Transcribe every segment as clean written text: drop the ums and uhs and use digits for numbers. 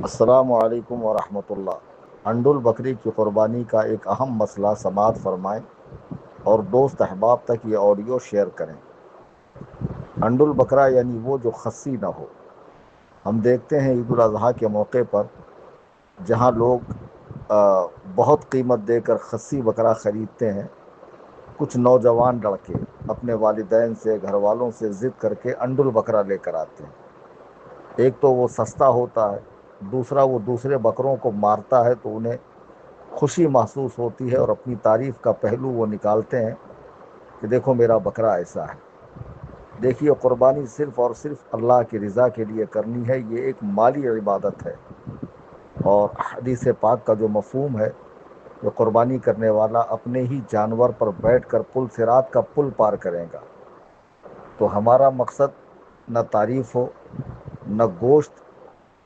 السلام علیکم ورحمۃ اللہ۔ انڈ البکری کی قربانی کا ایک اہم مسئلہ سماعت فرمائیں اور دوست احباب تک یہ آڈیو شیئر کریں۔ انڈ البقرہ یعنی وہ جو خصی نہ ہو۔ ہم دیکھتے ہیں عید الاضحیٰ کے موقع پر جہاں لوگ بہت قیمت دے کر خصی بکرا خریدتے ہیں، کچھ نوجوان لڑکے اپنے والدین سے گھر والوں سے ضد کر کے انڈ البقرہ لے کر آتے ہیں۔ ایک تو وہ سستا ہوتا ہے، دوسرا وہ دوسرے بکروں کو مارتا ہے تو انہیں خوشی محسوس ہوتی ہے اور اپنی تعریف کا پہلو وہ نکالتے ہیں کہ دیکھو میرا بکرا ایسا ہے۔ دیکھیے، قربانی صرف اور صرف اللہ کی رضا کے لیے کرنی ہے، یہ ایک مالی عبادت ہے۔ اور حدیث پاک کا جو مفہوم ہے کہ قربانی کرنے والا اپنے ہی جانور پر بیٹھ کر پل صراط کا پل پار کرے گا، تو ہمارا مقصد نہ تعریف ہو، نہ گوشت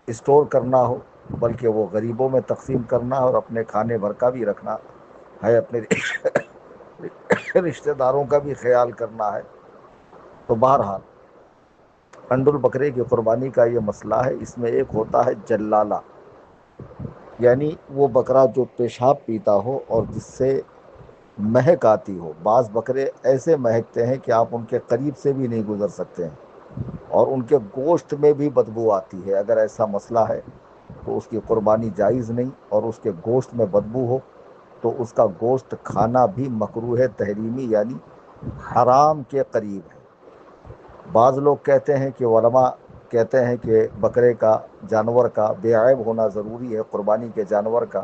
اسٹور کرنا ہو، بلکہ وہ غریبوں میں تقسیم کرنا اور اپنے کھانے بھر کا بھی رکھنا ہے، اپنے رشتہ داروں کا بھی خیال کرنا ہے۔ تو بہرحال انڈ البقرے کی قربانی کا یہ مسئلہ ہے۔ اس میں ایک ہوتا ہے جلالہ، یعنی وہ بکرا جو پیشاب پیتا ہو اور جس سے مہک آتی ہو۔ بعض بکرے ایسے مہکتے ہیں کہ آپ ان کے قریب سے بھی نہیں گزر سکتے ہیں، اور ان کے گوشت میں بھی بدبو آتی ہے۔ اگر ایسا مسئلہ ہے تو اس کی قربانی جائز نہیں، اور اس کے گوشت میں بدبو ہو تو اس کا گوشت کھانا بھی مکروہ تحریمی یعنی حرام کے قریب ہے۔ بعض لوگ کہتے ہیں کہ علماء کہتے ہیں کہ بکرے کا، جانور کا بے عیب ہونا ضروری ہے، قربانی کے جانور کا،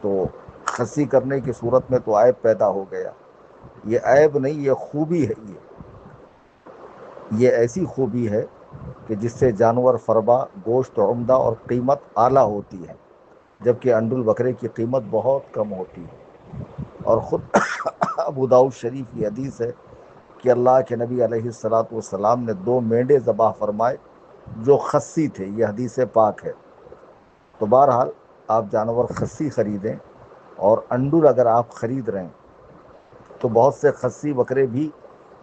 تو خصی کرنے کی صورت میں تو عیب پیدا ہو گیا۔ یہ عیب نہیں، یہ خوبی ہے۔ یہ ایسی خوبی ہے کہ جس سے جانور فربا، گوشت عمدہ اور قیمت اعلیٰ ہوتی ہے، جبکہ انڈ البقرے کی قیمت بہت کم ہوتی ہے۔ اور خود ابو داؤد شریف کی حدیث ہے کہ اللہ کے نبی علیہ الصلاۃ والسلام نے 2 مینڈے ذبح فرمائے جو خصی تھے۔ یہ حدیث پاک ہے۔ تو بہرحال آپ جانور خصی خریدیں، اور انڈول اگر آپ خرید رہے ہیں تو بہت سے خصی بکرے بھی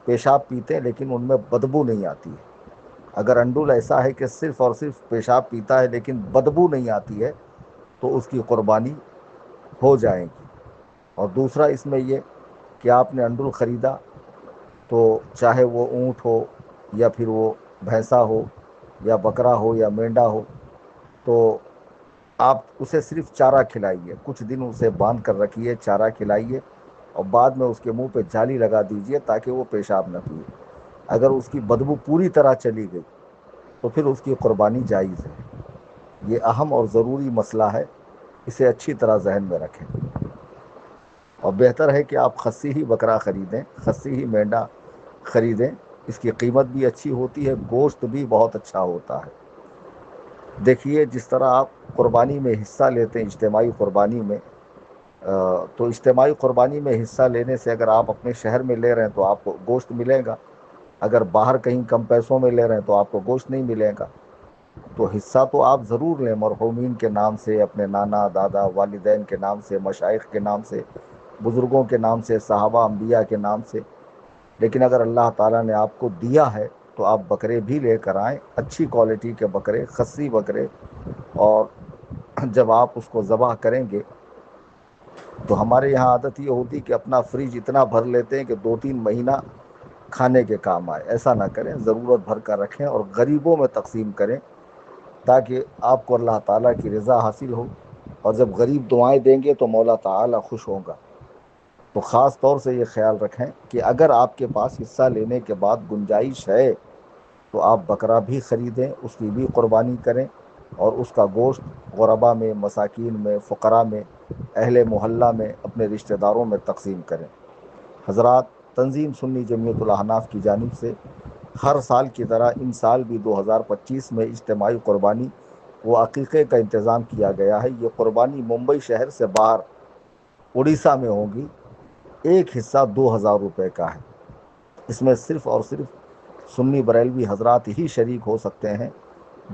پیشاب پیتے ہیں لیکن ان میں بدبو نہیں آتی ہے۔ اگر انڈول ایسا ہے کہ صرف اور صرف پیشاب پیتا ہے لیکن بدبو نہیں آتی ہے تو اس کی قربانی ہو جائے گی۔ اور دوسرا اس میں یہ کہ آپ نے انڈول خریدا تو چاہے وہ اونٹ ہو یا پھر وہ بھینسا ہو یا بکرا ہو یا مینڈا ہو، تو آپ اسے صرف چارہ کھلائیے، کچھ دن اسے باندھ کر رکھیے، چارہ کھلائیے، اور بعد میں اس کے منہ پہ جالی لگا دیجیے تاکہ وہ پیشاب نہ پیے۔ اگر اس کی بدبو پوری طرح چلی گئی تو پھر اس کی قربانی جائز ہے۔ یہ اہم اور ضروری مسئلہ ہے، اسے اچھی طرح ذہن میں رکھیں۔ اور بہتر ہے کہ آپ خصی ہی بکرا خریدیں، خصی ہی مینڈا خریدیں۔ اس کی قیمت بھی اچھی ہوتی ہے، گوشت بھی بہت اچھا ہوتا ہے۔ دیکھیے، جس طرح آپ قربانی میں حصہ لیتے ہیں، اجتماعی قربانی میں، تو اجتماعی قربانی میں حصہ لینے سے اگر آپ اپنے شہر میں لے رہے ہیں تو آپ کو گوشت ملے گا، اگر باہر کہیں کم پیسوں میں لے رہے ہیں تو آپ کو گوشت نہیں ملے گا۔ تو حصہ تو آپ ضرور لیں، مرحومین کے نام سے، اپنے نانا دادا والدین کے نام سے، مشائخ کے نام سے، بزرگوں کے نام سے، صحابہ انبیاء کے نام سے۔ لیکن اگر اللہ تعالیٰ نے آپ کو دیا ہے تو آپ بکرے بھی لے کر آئیں، اچھی کوالٹی کے بکرے، خصی بکرے۔ اور جب آپ اس کو ذبح کریں گے تو ہمارے یہاں عادت یہ ہوتی کہ اپنا فریج اتنا بھر لیتے ہیں کہ 2-3 مہینہ کھانے کے کام آئے۔ ایسا نہ کریں، ضرورت بھر کر رکھیں اور غریبوں میں تقسیم کریں تاکہ آپ کو اللہ تعالیٰ کی رضا حاصل ہو۔ اور جب غریب دعائیں دیں گے تو مولا تعالیٰ خوش ہوگا۔ تو خاص طور سے یہ خیال رکھیں کہ اگر آپ کے پاس حصہ لینے کے بعد گنجائش ہے تو آپ بکرا بھی خریدیں، اس کی بھی قربانی کریں، اور اس کا گوشت غربا میں، مساکین میں، فقراء میں، اہل محلہ میں، اپنے رشتہ داروں میں تقسیم کریں۔ حضرات، تنظیم سنی جمعیت الاحناف کی جانب سے ہر سال کی طرح ان سال بھی 2025 میں اجتماعی قربانی و عقیقے کا انتظام کیا گیا ہے۔ یہ قربانی ممبئی شہر سے باہر اڑیسہ میں ہوگی۔ ایک حصہ 2,000 روپے کا ہے۔ اس میں صرف اور صرف سنی بریلوی حضرات ہی شریک ہو سکتے ہیں۔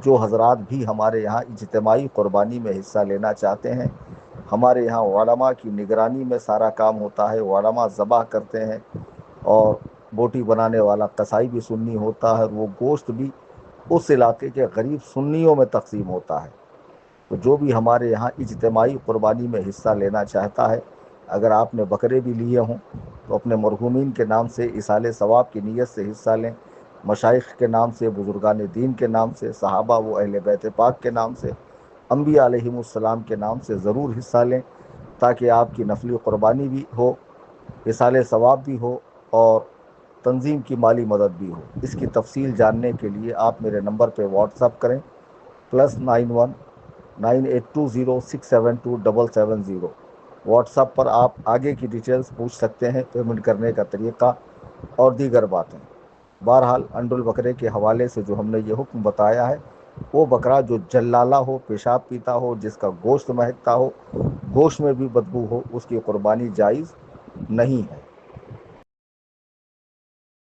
جو حضرات بھی ہمارے یہاں اجتماعی قربانی میں حصہ لینا چاہتے ہیں، ہمارے یہاں علماء کی نگرانی میں سارا کام ہوتا ہے، علماء ذبح کرتے ہیں، اور بوٹی بنانے والا قصائی بھی سنی ہوتا ہے، وہ گوشت بھی اس علاقے کے غریب سنیوں میں تقسیم ہوتا ہے۔ تو جو بھی ہمارے یہاں اجتماعی قربانی میں حصہ لینا چاہتا ہے، اگر آپ نے بکرے بھی لیے ہوں تو اپنے مرحومین کے نام سے ایصال ثواب کی نیت سے حصہ لیں، مشائخ کے نام سے، بزرگان دین کے نام سے، صحابہ و اہل بیت پاک کے نام سے، انبیاء علیہم السلام کے نام سے ضرور حصہ لیں، تاکہ آپ کی نفلی قربانی بھی ہو، ایصال ثواب بھی ہو، اور تنظیم کی مالی مدد بھی ہو۔ اس کی تفصیل جاننے کے لیے آپ میرے نمبر پہ واٹس اپ کریں، +91 9820672770۔ واٹس اپ پر آپ آگے کی ڈیٹیلز پوچھ سکتے ہیں، پیمنٹ کرنے کا طریقہ اور دیگر باتیں۔ بہرحال انڈ البقرے کے حوالے سے جو ہم نے یہ حکم بتایا ہے، وہ بکرا جو جلالہ ہو، پیشاب پیتا ہو، جس کا گوشت مہکتا ہو، گوشت میں بھی بدبو ہو، اس کی قربانی جائز نہیں ہے۔